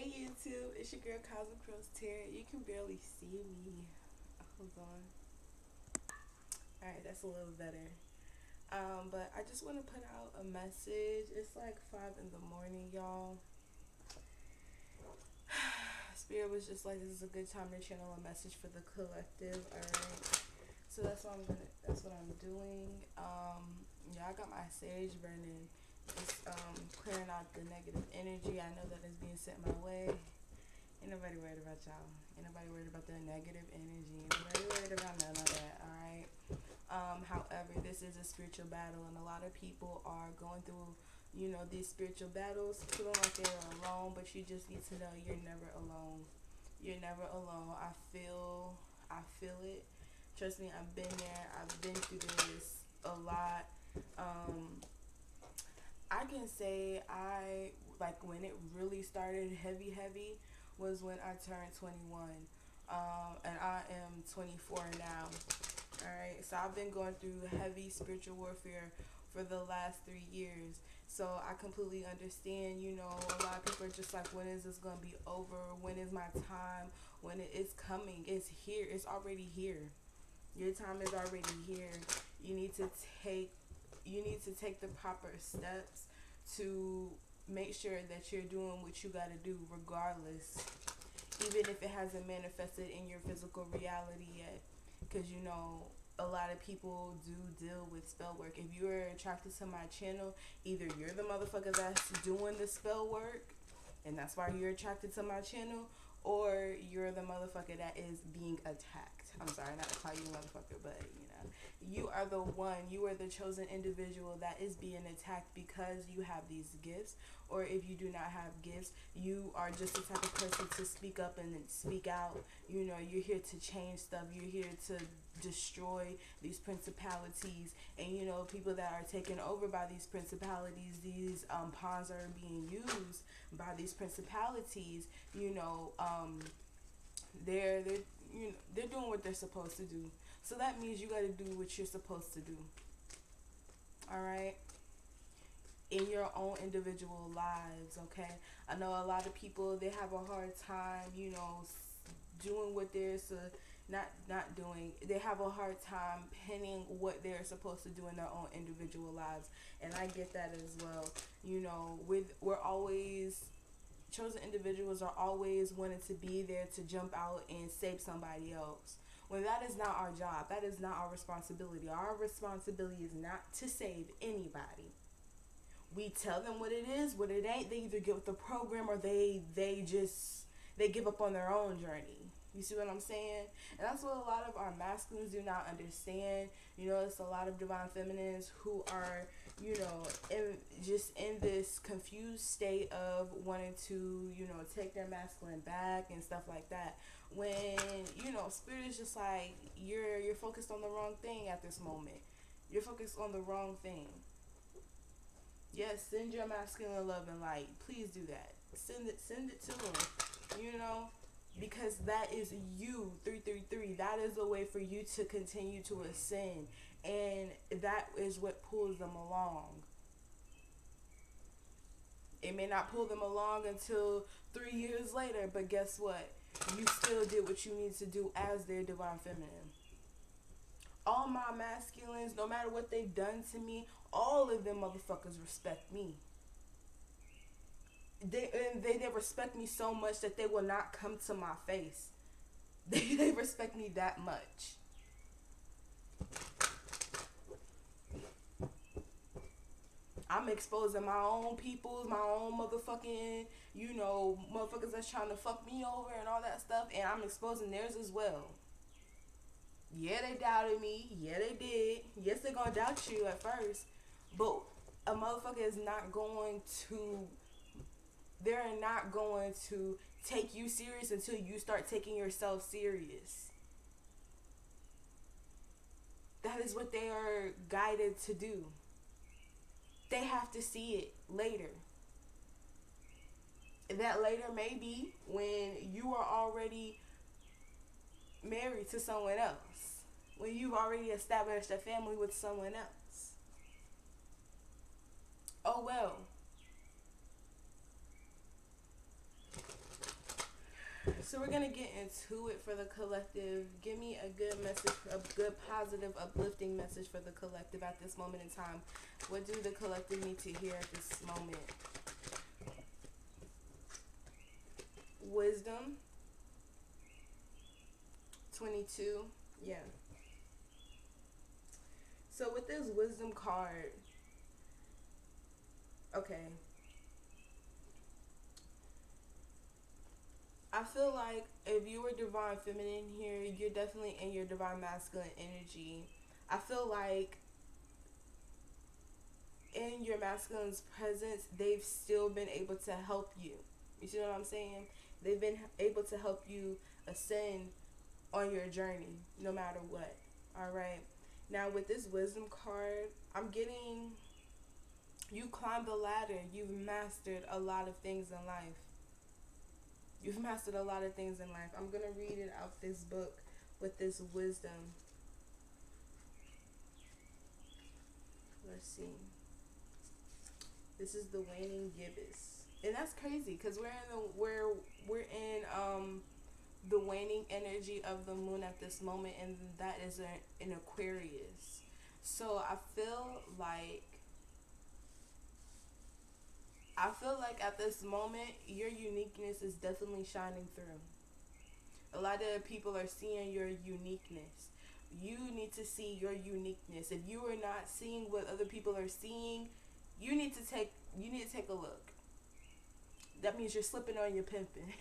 Hey YouTube, it's your girl Cosmic Rose Terry. You can barely see me. Hold on. Alright, that's a little better. But I just want to put out a message. It's like 5 in the morning, y'all. Spirit was just like, this is a good time to channel a message for the collective. Alright. So that's what I'm doing. Yeah, I got my sage burning. It's clearing out the negative energy. I know that it's being sent my way. Ain't nobody worried about y'all. Ain't nobody worried about the negative energy. Ain't nobody worried about none of that, alright? However, this is a spiritual battle, and a lot of people are going through, these spiritual battles, feeling like they're alone, but you just need to know you're never alone. You're never alone. I feel it. Trust me, I've been there. I've been through this a lot. Um, I can say I like when it really started heavy was when I turned 21. And I am 24 now. Alright, so I've been going through heavy spiritual warfare for the last 3 years. So I completely understand, a lot of people are just like, when is this going to be over? When is my time? When it is coming? It's here. It's already here. Your time is already here. You need to take the proper steps to make sure that you're doing what you got to do regardless, even if it hasn't manifested in your physical reality yet, because a lot of people do deal with spell work. If you are attracted to my channel, either you're the motherfucker that's doing the spell work and that's why you're attracted to my channel, or you're the motherfucker that is being attacked. I'm sorry not to call you a motherfucker, but you are the one, you are the chosen individual that is being attacked because you have these gifts. Or if you do not have gifts, you are just the type of person to speak up and speak out. You're here to change stuff. You're here to destroy these principalities, and people that are taken over by these principalities, these pawns are being used by these principalities. They're doing what they're supposed to do. So that means you got to do what you're supposed to do. All right, in your own individual lives. Okay, I know a lot of people, they have a hard time, doing what they're not doing. They have a hard time pinning what they're supposed to do in their own individual lives, and I get that as well. We're always, chosen individuals are always wanting to be there to jump out and save somebody else, when that is not our job. That is not our responsibility. Our responsibility is not to save anybody. We tell them what it is, what it ain't. They either get with the program, or they give up on their own journey. You see what I'm saying? And that's what a lot of our masculines do not understand. It's a lot of divine feminines who are, in this confused state of wanting to, take their masculine back and stuff like that. When, spirit is just like, you're focused on the wrong thing at this moment. You're focused on the wrong thing. Yes, send your masculine love and light. Please do that. Send it to them. Because that is you, 333. That is a way for you to continue to ascend, and that is what pulls them along. It may not pull them along until 3 years later, but guess what? You still did what you need to do as their divine feminine. All my masculines, no matter what they've done to me, all of them motherfuckers respect me. They respect me so much that they will not come to my face. They respect me that much. I'm exposing my own peoples, my own motherfucking, motherfuckers that's trying to fuck me over and all that stuff, and I'm exposing theirs as well. Yeah, they doubted me. Yeah, they did. Yes, they're gonna doubt you at first, but a motherfucker is not going to, they're not going to take you serious until you start taking yourself serious. That is what they are guided to do. They have to see it later. That later may be when you are already married to someone else, when you've already established a family with someone else. Oh well. So we're gonna get into it for the collective. Give me a good message, a good, positive, uplifting message for the collective at this moment in time. What do the collective need to hear at this moment? Wisdom, 22. Yeah. So with this wisdom card, okay, I feel like if you were divine feminine here, you're definitely in your divine masculine energy. I feel like in your masculine's presence, they've still been able to help you. You see what I'm saying? They've been able to help you ascend on your journey, no matter what. All right. Now, with this wisdom card, I'm getting you climbed the ladder. You've mastered a lot of things in life. You've mastered a lot of things in life. I'm going to read it out this book with this wisdom. Let's see. This is the waning gibbous. And that's crazy because we're in the waning energy of the moon at this moment, and that is an Aquarius. So like I feel like at this moment your uniqueness is definitely shining through. A lot of people are seeing your uniqueness. You need to see your uniqueness. If you are not seeing what other people are seeing, you need to take a look. That means you're slipping on your pimping.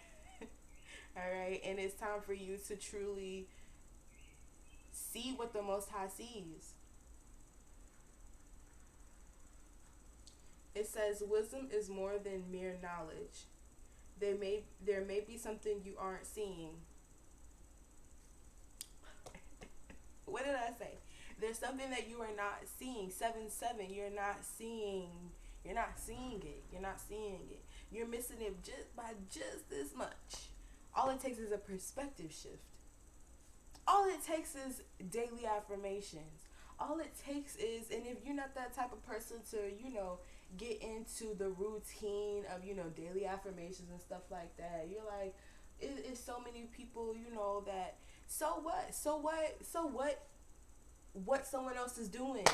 All right, and it's time for you to truly see what the Most High sees. It says wisdom is more than mere knowledge. There may be something you aren't seeing. What did I say? There's something that you are not seeing. 7-7. You're not seeing. You're not seeing it. You're not seeing it. You're missing it just by just this much. All it takes is a perspective shift. All it takes is daily affirmations. All it takes is, and if you're not that type of person to, get into the routine of, daily affirmations and stuff like that, you're like, it's so many people, that, so what? So what? So what someone else is doing?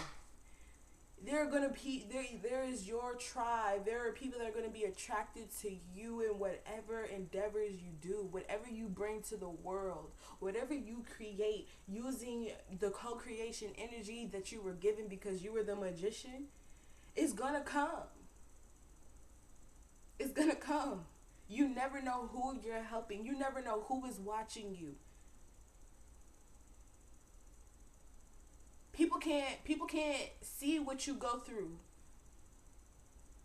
There are gonna be there is your tribe. There are people that are gonna be attracted to you in whatever endeavors you do, whatever you bring to the world, whatever you create, using the co-creation energy that you were given because you were the magician, is gonna come. It's gonna come. You never know who you're helping. You never know who is watching you. People can't see what you go through.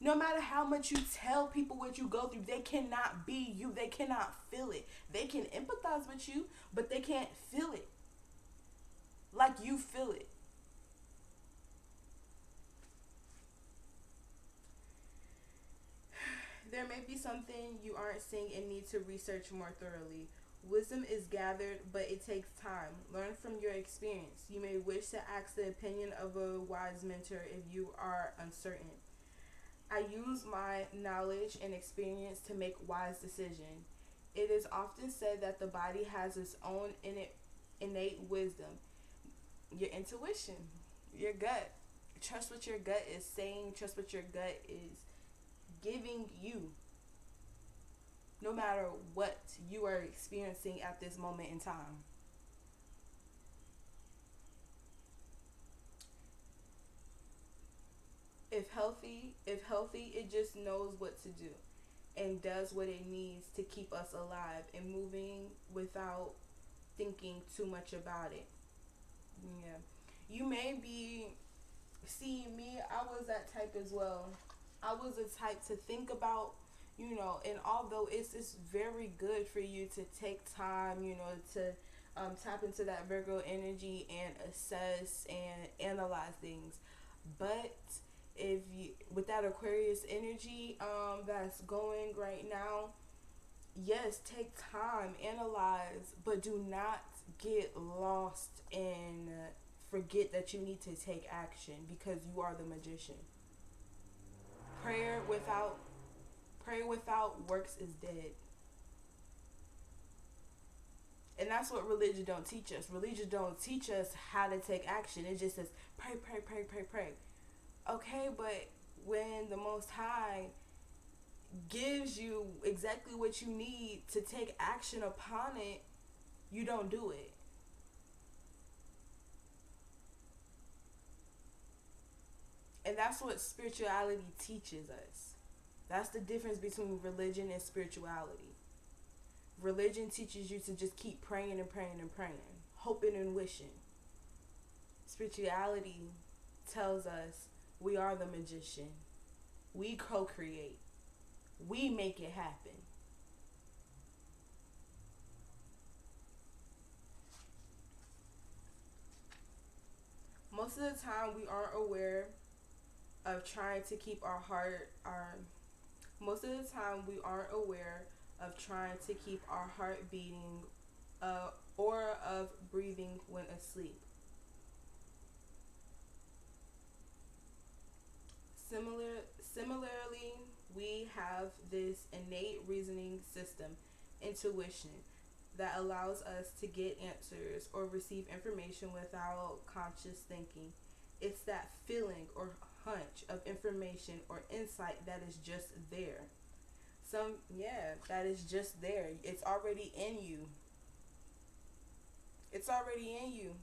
No matter how much you tell people what you go through, they cannot be you. They cannot feel it. They can empathize with you, but they can't feel it like you feel it. There may be something you aren't seeing and need to research more thoroughly. Wisdom is gathered, but it takes time. Learn from your experience. You may wish to ask the opinion of a wise mentor if you are uncertain. I use my knowledge and experience to make wise decisions. It is often said that the body has its own innate wisdom. Your intuition, your gut. Trust what your gut is saying. Trust what your gut is giving you, no matter what you are experiencing at this moment in time. If healthy, it just knows what to do and does what it needs to keep us alive and moving without thinking too much about it. Yeah. You may be, see me, I was that type as well. I was the type to think about, and although it's very good for you to take time, to tap into that Virgo energy and assess and analyze things. But if you, with that Aquarius energy that's going right now, yes, take time, analyze, but do not get lost and forget that you need to take action because you are the magician. Prayer without prayer without works is dead. And that's what religion don't teach us. Religion don't teach us how to take action. It just says pray, pray, pray, pray, pray. Okay, but when the Most High gives you exactly what you need to take action upon it, you don't do it. And that's what spirituality teaches us. That's the difference between religion and spirituality. Religion teaches you to just keep praying and praying and praying, hoping and wishing. Spirituality tells us we are the magician. We co-create. We make it happen. Most of the time we aren't aware of trying to keep our most of the time we aren't aware of trying to keep our heart beating or of breathing when asleep. Similarly, we have this innate reasoning system, intuition, that allows us to get answers or receive information without conscious thinking. It's that feeling or hunch of information or insight that is just there. That is just there. It's already in you. It's already in you.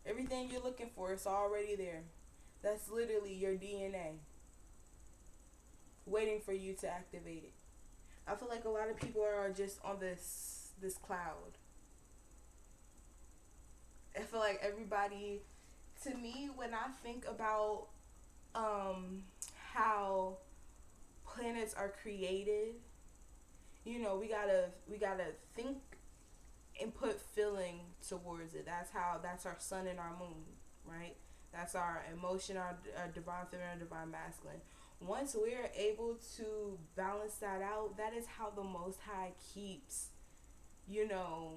Everything you're looking for is already there. That's literally your DNA waiting for you to activate it. I feel like a lot of people are just on this cloud. I feel like everybody, to me, when I think about how planets are created, we gotta think and put feeling towards it. That's our sun and our moon, right? That's our emotion, our divine feminine, divine masculine. Once we're able to balance that out, that is how the Most High keeps, you know,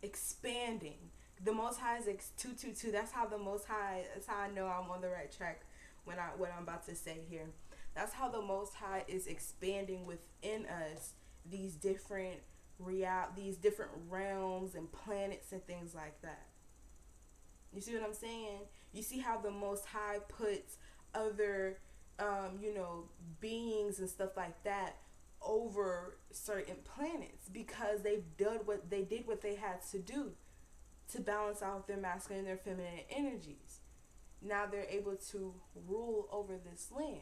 expanding. The Most High is 222. That's how the Most High. That's how I know I'm on the right track when what I'm about to say here. That's how the Most High is expanding within us these these different realms and planets and things like that. You see what I'm saying? You see how the Most High puts other, beings and stuff like that over certain planets because they did what they had to do to balance out their masculine and their feminine energies. Now they're able to rule over this land.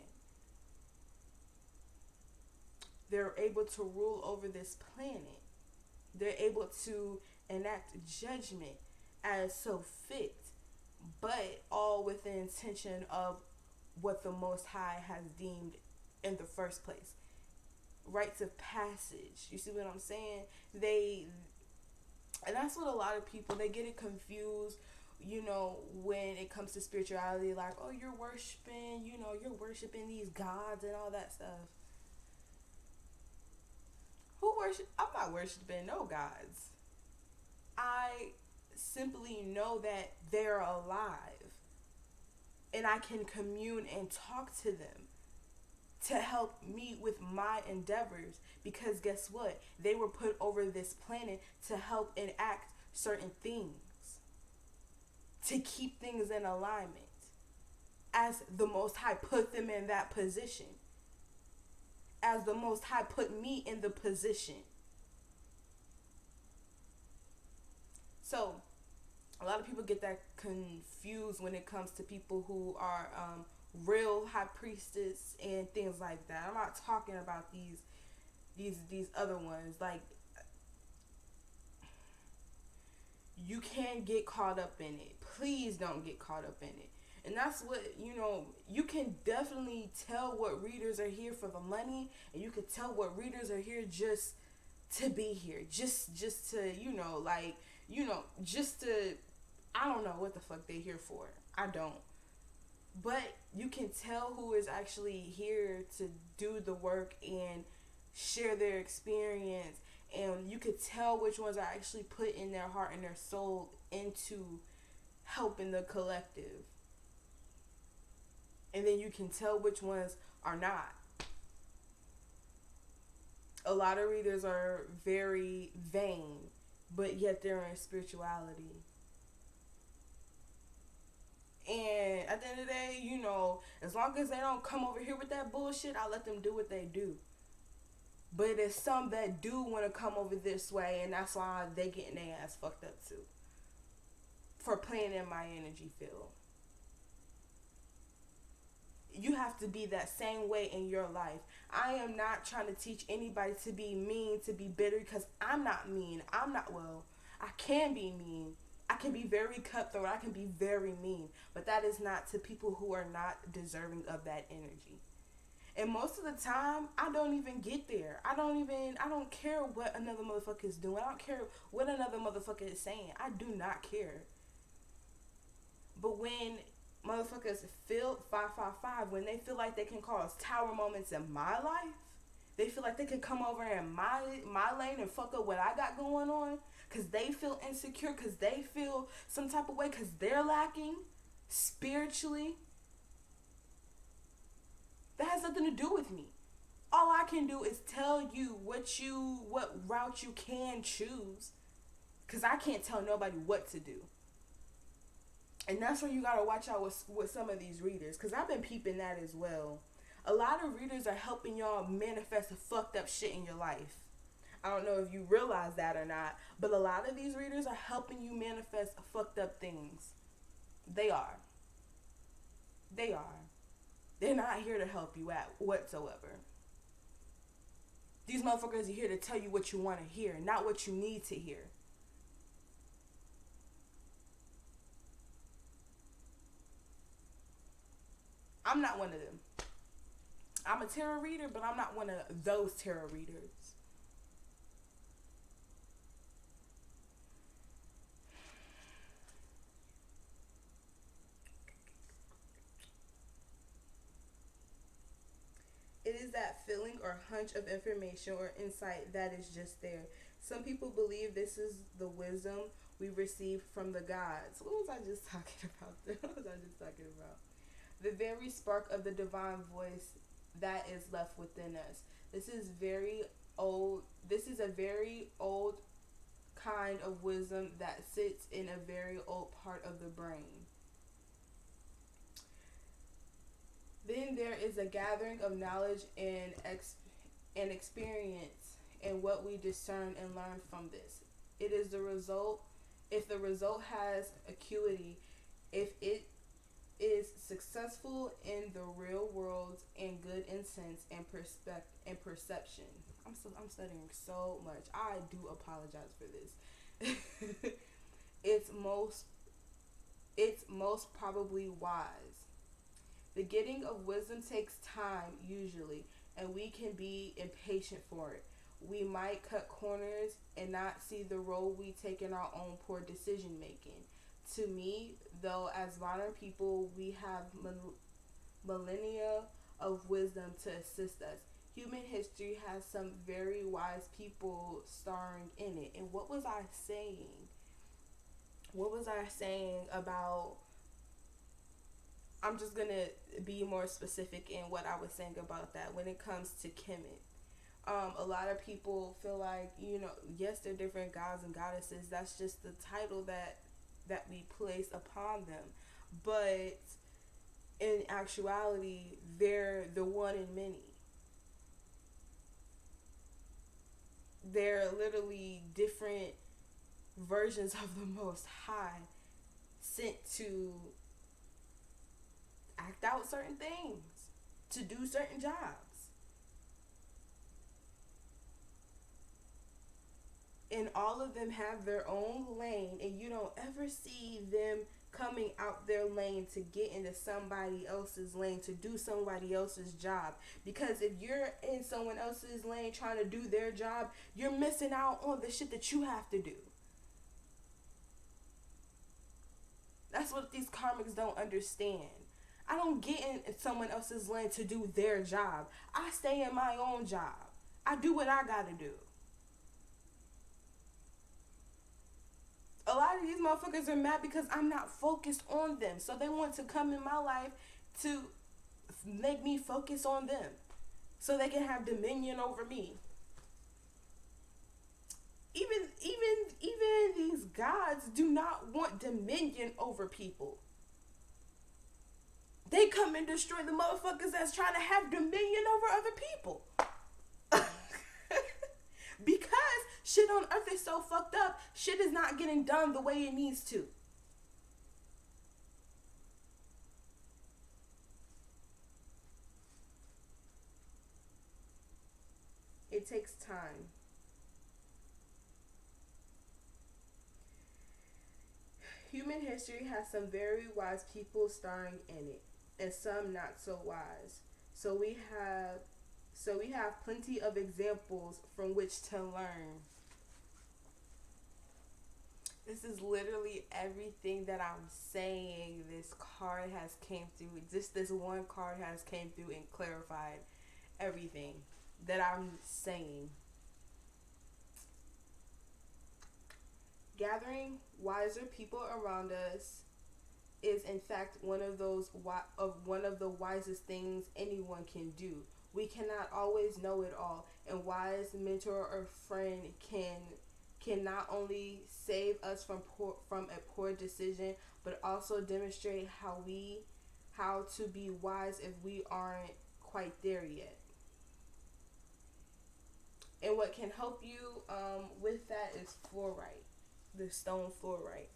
They're able to rule over this planet. They're able to enact judgment as so fit, but all with the intention of what the Most High has deemed in the first place. Rites of passage. You see what I'm saying? And that's what a lot of people, they get it confused, when it comes to spirituality, like, oh, you're worshiping these gods and all that stuff. I'm not worshiping no gods. I simply know that they're alive and I can commune and talk to them to help me with my endeavors, because guess what? They were put over this planet to help enact certain things, to keep things in alignment, as the Most High put them in that position, as the Most High put me in the position. So a lot of people get that confused when it comes to people who are real high priestess and things like that. I'm not talking about these other ones. Like, you can get caught up in it. Please don't get caught up in it. And that's what, you can definitely tell what readers are here for the money, and you can tell what readers are here just to be here, just to, just to, I don't know what the fuck they here for. I don't. But you can tell who is actually here to do the work and share their experience, and you could tell which ones are actually putting their heart and their soul into helping the collective. And then you can tell which ones are not. A lot of readers are very vain, but yet they're in spirituality. And at the end of the day, as long as they don't come over here with that bullshit, I let them do what they do. But there's some that do want to come over this way, and that's why they getting their ass fucked up too. For playing in my energy field. You have to be that same way in your life. I am not trying to teach anybody to be mean, to be bitter, because I'm not mean. I can be mean. I can be very cutthroat. I can be very mean. But that is not to people who are not deserving of that energy. And most of the time, I don't even get there. I don't care what another motherfucker is doing. I don't care what another motherfucker is saying. I do not care. But when motherfuckers feel 555, when they feel like they can cause tower moments in my life, they feel like they can come over in my lane and fuck up what I got going on, because they feel insecure, because they feel some type of way, because they're lacking spiritually. That has nothing to do with me. All I can do is tell you what route you can choose, because I can't tell nobody what to do. And that's where you gotta watch out with some of these readers, because I've been peeping that as well. A lot of readers are helping y'all manifest the fucked up shit in your life. I don't know if you realize that or not, but a lot of these readers are helping you manifest fucked up things. They are. They are. They're not here to help you out whatsoever. These motherfuckers are here to tell you what you want to hear, not what you need to hear. I'm not one of them. I'm a tarot reader, but I'm not one of those tarot readers. It is that feeling or hunch of information or insight that is just there. Some people believe this is the wisdom we receive from the gods. What was I just talking about? What was I just talking about? The very spark of the divine voice that is left within us. This is very old. This is a very old kind of wisdom that sits in a very old part of the brain. Then there is a gathering of knowledge and experience and what we discern and learn from this. It is the result. If the result has acuity, if it is successful in the real world and good in sense and perception. I'm studying so much. I do apologize for this. it's most it's most probably wise. The getting of wisdom takes time usually, and we can be impatient for it. We might cut corners and not see the role we take in our own poor decision making. To me, though, as modern people, we have millennia of wisdom to assist us. Human history has some very wise people starring in it. And what was I saying? What was I saying about... I'm just going to be more specific in what I was saying about that when it comes to Kemet. A lot of people feel like, yes, they're different gods and goddesses. That's just the title that we place upon them. But in actuality, they're the one in many. They're literally different versions of the Most High sent to act out certain things, to do certain jobs. And all of them have their own lane, and you don't ever see them coming out their lane to get into somebody else's lane to do somebody else's job. Because if you're in someone else's lane trying to do their job, you're missing out on the shit that you have to do. That's what these karmics don't understand. I don't get in someone else's lane to do their job. I stay in my own job. I do what I gotta do. A lot of these motherfuckers are mad because I'm not focused on them. So they want to come in my life to make me focus on them, so they can have dominion over me. even these gods do not want dominion over people. They come and destroy the motherfuckers that's trying to have dominion over other people. Because shit on earth is so fucked up, shit is not getting done the way it needs to. It takes time. Human history has some very wise people starring in it, and some not so wise. So we have plenty of examples from which to learn. This is literally everything that I'm saying. This card has came through. Just this one card has came through and clarified everything that I'm saying. Gathering wiser people around us is in fact one of the wisest things anyone can do. We cannot always know it all, and wise mentor or friend can not only save us from a poor decision, but also demonstrate how to be wise if we aren't quite there yet. And what can help you with that is fluorite, the stone fluorite.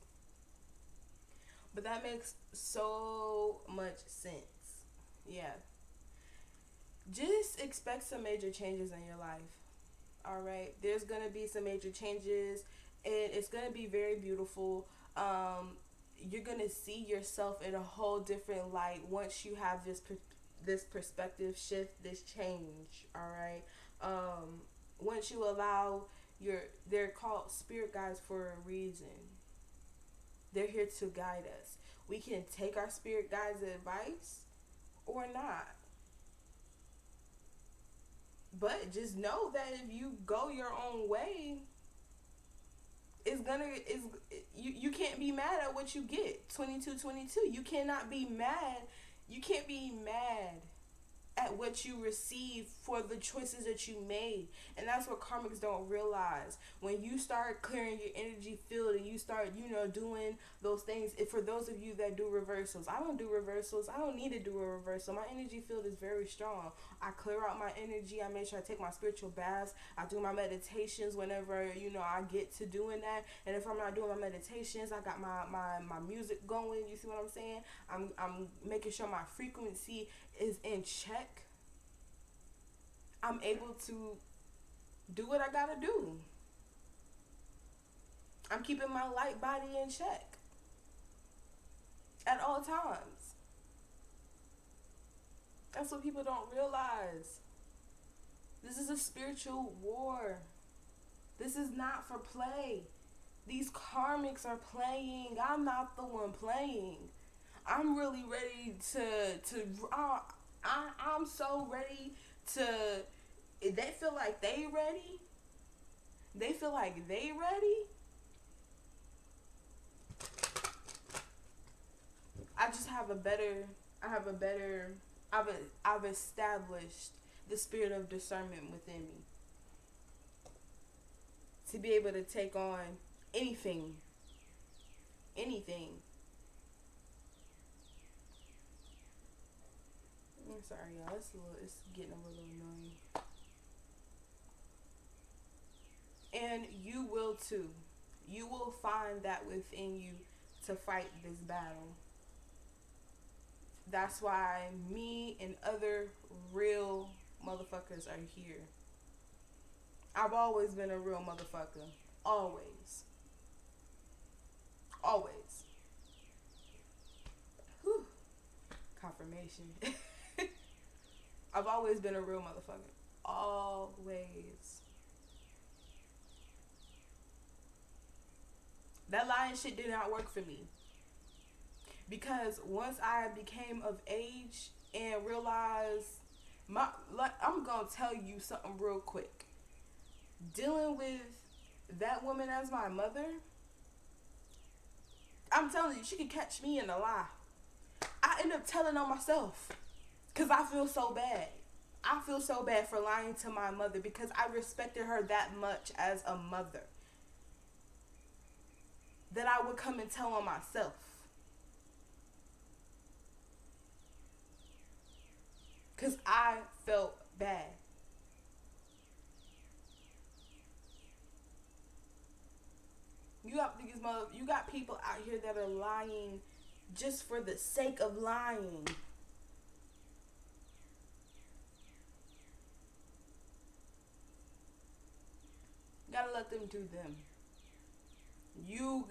But that makes so much sense. Yeah. Just expect some major changes in your life. Alright? There's going to be some major changes, and it's going to be very beautiful. You're going to see yourself in a whole different light once you have this perspective shift, this change. Alright? Once you allow they're called spirit guides for a reason. They're here to guide us. We can take our spirit guides' advice or not. But just know that if you go your own way, you can't be mad at what you get. 2222. You cannot be mad. You can't be mad at what you receive for the choices that you made. And that's what karmics don't realize. When you start clearing your energy field and you start, doing those things, for those of you that do reversals, I don't do reversals. I don't need to do a reversal. My energy field is very strong. I clear out my energy. I make sure I take my spiritual baths. I do my meditations whenever, I get to doing that. And if I'm not doing my meditations, I got my music going. You see what I'm saying? I'm making sure my frequency is in check. I'm able to do what I gotta do. I'm keeping my light body in check at all times. That's what people don't realize. This is a spiritual war. This is not for play. These karmics are playing. I'm not the one playing. I'm really ready I'm so ready to, if they feel like they ready, I just have I've established the spirit of discernment within me to be able to take on anything. I'm sorry, y'all. It's getting a little annoying. And you will too. You will find that within you to fight this battle. That's why me and other real motherfuckers are here. I've always been a real motherfucker. Always. Whew. Confirmation. I've always been a real motherfucker. Always. That lying shit did not work for me. Because once I became of age and realized I'm gonna tell you something real quick. Dealing with that woman as my mother, I'm telling you, she could catch me in a lie. I end up telling on myself. Because I feel so bad. I feel so bad for lying to my mother because I respected her that much as a mother. that I would come and tell on myself. Because I felt bad. You got people out here that are lying just for the sake of lying. You gotta let them do them. You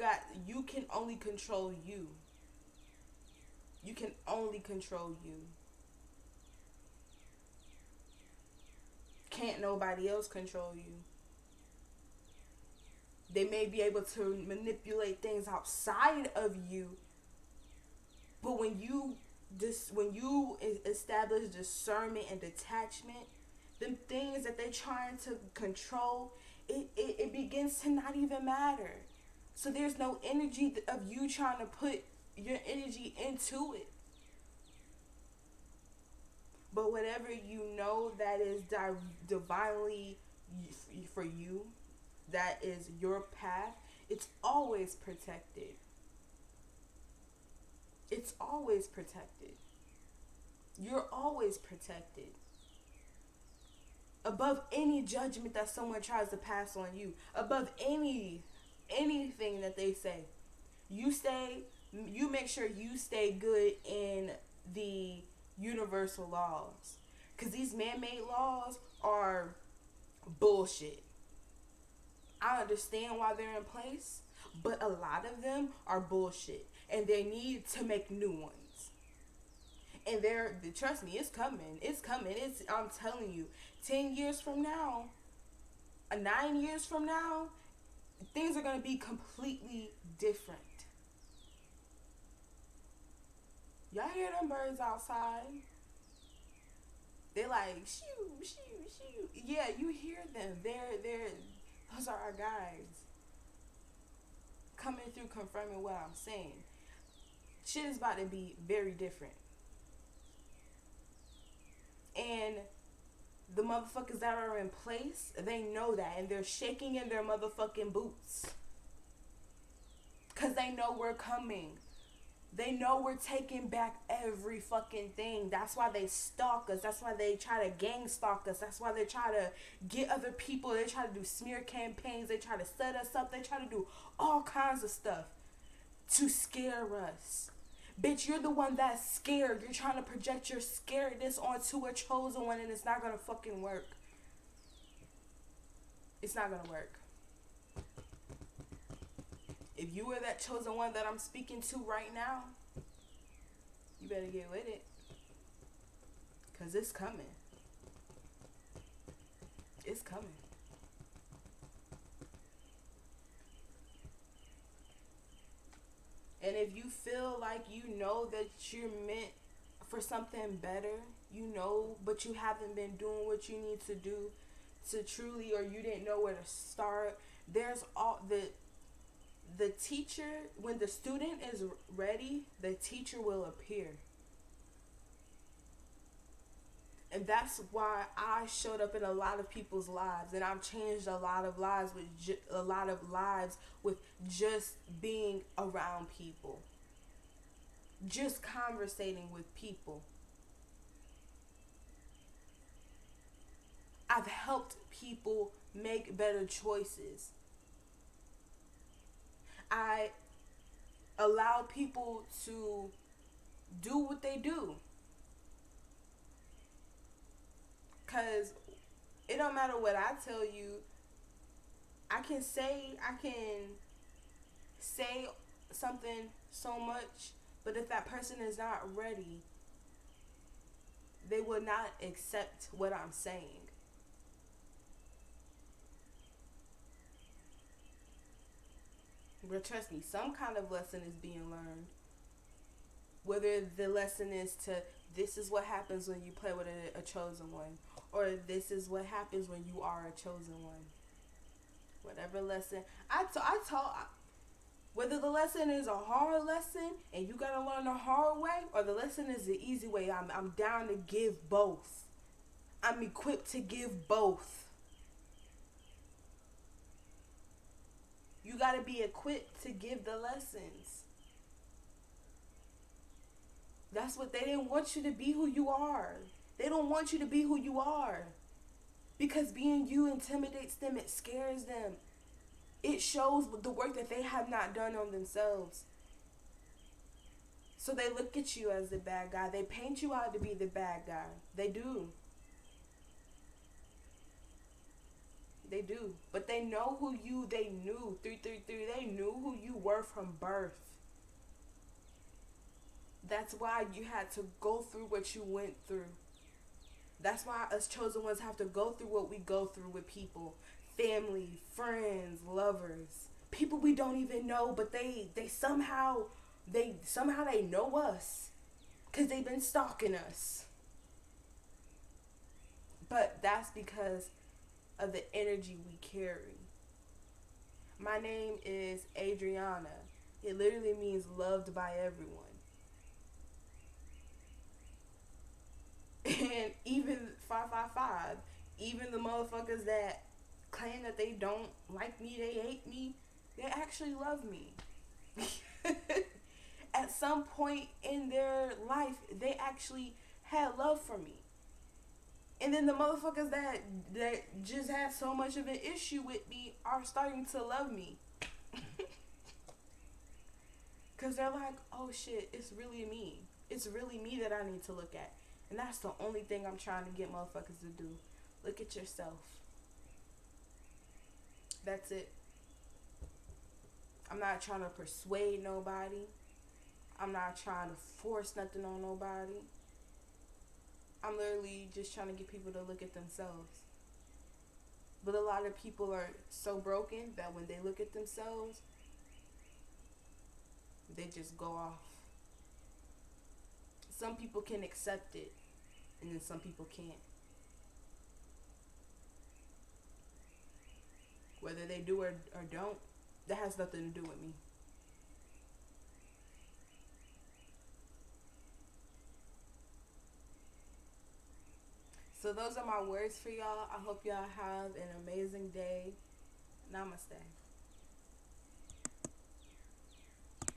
can only control you. You can only control you. Can't nobody else control you. They may be able to manipulate things outside of you, but when you establish discernment and detachment, them things that they're trying to control, it begins to not even matter. So there's no energy of you trying to put your energy into it. But whatever you know that is divinely for you, that is your path, it's always protected. It's always protected. You're always protected. Above any judgment that someone tries to pass on you, above anything that they say, you make sure you stay good in the universal laws. Because these man-made laws are bullshit. I understand why they're in place, but a lot of them are bullshit. And they need to make new ones. And trust me, it's coming. It's coming. I'm telling you, 10 years from now, 9 years from now, things are going to be completely different. Y'all hear them birds outside? They're like, shoo, shoo, shoo. Yeah, you hear them. Those are our guides. Coming through, confirming what I'm saying. Shit is about to be very different. And the motherfuckers that are in place, they know that. And they're shaking in their motherfucking boots. Because they know we're coming. They know we're taking back every fucking thing. That's why they stalk us. That's why they try to gang stalk us. That's why they try to get other people. They try to do smear campaigns. They try to set us up. They try to do all kinds of stuff to scare us. Bitch, you're the one that's scared. You're trying to project your scaredness onto a chosen one, and it's not gonna fucking work. It's not gonna work. If you are that chosen one that I'm speaking to right now, you better get with it. Because it's coming. It's coming. And if you feel like you know that you're meant for something better, but you haven't been doing what you need to do to truly, or you didn't know where to start, there's all the teacher, when the student is ready, the teacher will appear. And that's why I showed up in a lot of people's lives, and I've changed a lot of lives with just being around people, just conversating with people. I've helped people make better choices. I allow people to do what they do. Because it don't matter what I tell you. I can say something so much, but if that person is not ready, they will not accept what I'm saying. But trust me, some kind of lesson is being learned. Whether the lesson is this is what happens when you play with a chosen one, or this is what happens when you are a chosen one. Whatever lesson I taught, whether the lesson is a hard lesson and you gotta learn the hard way, or the lesson is the easy way, I'm down to give both. I'm equipped to give both. You got to be equipped to give the lessons. That's what they didn't want you to be who you are. They don't want you to be who you are. Because being you intimidates them, it scares them. It shows the work that they have not done on themselves. So they look at you as the bad guy. They paint you out to be the bad guy. They do. They do. But they know who they knew. 333, they knew who you were from birth. That's why you had to go through what you went through. That's why us chosen ones have to go through what we go through with people. Family, friends, lovers. People we don't even know, but they somehow they know us. Because they've been stalking us. But that's because of the energy we carry. My name is Adriana. It literally means loved by everyone. And even 555, even the motherfuckers that claim that they don't like me, they hate me, they actually love me. At some point in their life, they actually had love for me. And then the motherfuckers that just had so much of an issue with me are starting to love me. Because they're like, oh shit, it's really me. It's really me that I need to look at. And that's the only thing I'm trying to get motherfuckers to do. Look at yourself. That's it. I'm not trying to persuade nobody. I'm not trying to force nothing on nobody. I'm literally just trying to get people to look at themselves. But a lot of people are so broken that when they look at themselves, they just go off. Some people can accept it, and then some people can't. Whether they do or don't, that has nothing to do with me. So those are my words for y'all. I hope y'all have an amazing day. Namaste.